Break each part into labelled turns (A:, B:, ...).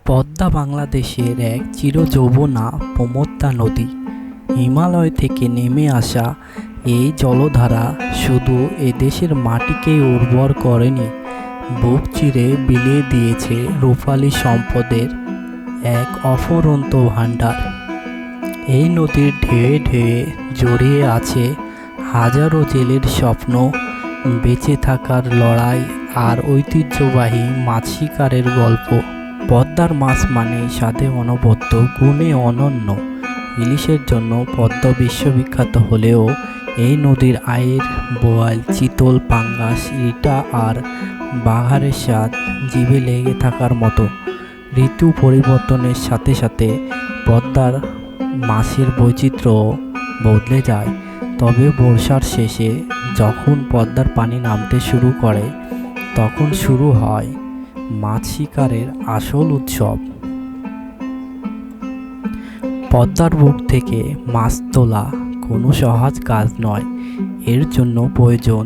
A: পদ্মা বাংলাদেশের এক চিরযৌবনা প্রমত্তা নদী। হিমালয় থেকে নেমে আসা এই জলধারা শুধু এদেশের মাটিকেই উর্বর করেনি, বুক চিরে বিলিয়ে দিয়েছে রূপালী সম্পদের এক অফুরন্ত ভাণ্ডার। এই নদীর ঢেউয়ে ঢেউয়ে জড়িয়ে আছে হাজারো জেলের স্বপ্ন, বেঁচে থাকার লড়াই আর ঐতিহ্যবাহী মাছ শিকারের গল্প। পদ্মার মাছ মানে স্বাদে অনবদ্য, গুণে অনন্য। ইলিশের জন্য পদ্মা বিশ্ববিখ্যাত হলেও এই নদীর আয়ের বোয়াল, চিতল, পাঙ্গাস, রিটা আর বাঘারের স্বাদ জিভে লেগে থাকার মতো। ঋতু পরিবর্তনের সাথে সাথে পদ্মার মাছের বৈচিত্র্যও বদলে যায়। তবে বর্ষার শেষে যখন পদ্মার পানি নামতে শুরু করে, তখন শুরু হয় মাছ শিকারের আসল উৎসব। পদ্মার বুক থেকে মাছ তোলা কোনো সহজ কাজ নয়। এর জন্য প্রয়োজন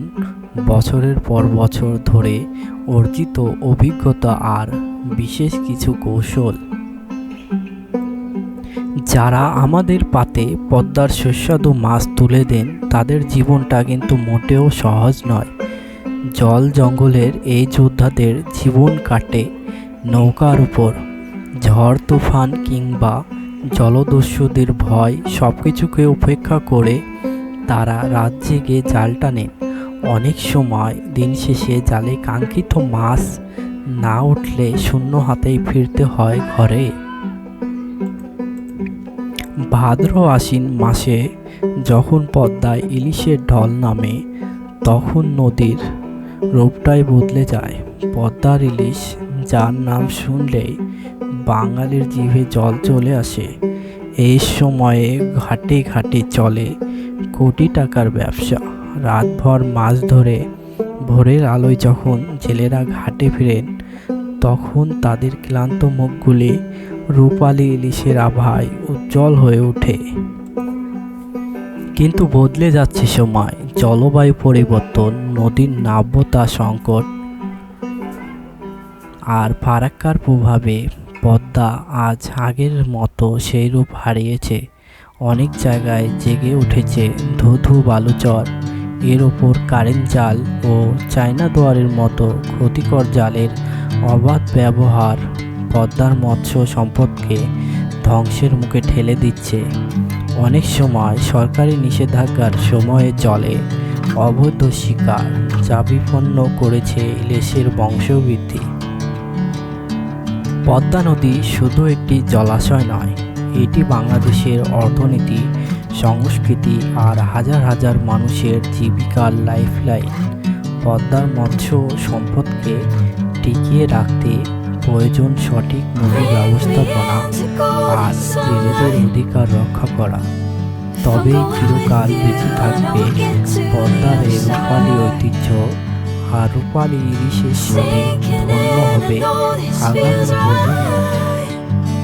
A: বছরের পর বছর ধরে অর্জিত অভিজ্ঞতা আর বিশেষ কিছু কৌশল। যারা আমাদের পাতে পদ্মার সুস্বাদু মাছ তুলে দেন, তাদের জীবনটা কিন্তু মোটেও সহজ নয়। জল জঙ্গলের এই যোদ্ধাদের জীবন কাটে নৌকার উপর। ঝড় তুফান কিংবা জলদস্যুদের ভয় সব কিছুকে উপেক্ষা করে তারা রাত জেগে জাল টানেন। অনেক সময় দিন শেষে জালে কাঙ্ক্ষিত মাছ না উঠলে শূন্য হাতেই ফিরতে হয় ঘরে। ভাদ্র আশ্বিন মাসে যখন পদ্মায় ইলিশের ঢল নামে, তখন নদীর রূপটাই বদলে যায়। পদ্মার ইলিশ, যার নাম শুনলেই বাঙালির জিভে জল চলে আসে। এই সময়ে ঘাটে ঘাটে চলে কোটি টাকার ব্যবসা। রাতভর মাছ ধরে ভোরের আলোয় যখন জেলেরা ঘাটে ফিরেন, তখন তাদের ক্লান্ত মুখগুলি রূপালী ইলিশের আভায় উজ্জ্বল হয়ে ওঠে। কিন্তু বদলে যাচ্ছে সময়, জলবায়ু পরিবর্তন, নদীর নাব্যতা সংকট আর ফারাক্কার প্রভাবে পদ্মা আজ আগের মতো সেই রূপ হারিয়েছে। অনেক জায়গায় জেগে উঠেছে ধুধু বালুচর, এর ওপর কারেন্ট জাল ও চায়না দুয়ারের মতো ক্ষতিকর জালের অবাধ ব্যবহার পদ্মার মৎস্য সম্পদকে ধ্বংসের মুখে ঠেলে দিচ্ছে। অনেক সময় সরকারি নিষেধাজ্ঞার সময়ে চলে অবৈধ শিকার, যা বিপন্ন করেছে ইলিশের বংশবৃদ্ধি। পদ্মা নদী শুধু একটি জলাশয় নয়, এটি বাংলাদেশের অর্থনীতি, সংস্কৃতি আর হাজার হাজার মানুষের জীবিকার লাইফলাইন। পদ্মার মৎস্য সম্পদকে টিকিয়ে রাখতে প্রয়োজন সঠিক নদী ব্যবস্থাপনা আর জেলেদের অধিকার রক্ষা করা। তবেই চিরকাল বেঁচে থাকবে পদ্মার এই রূপালী ঐতিহ্য, আর রূপালী ইলিশের সাথে ধন্য হবে আগামী প্রজন্ম।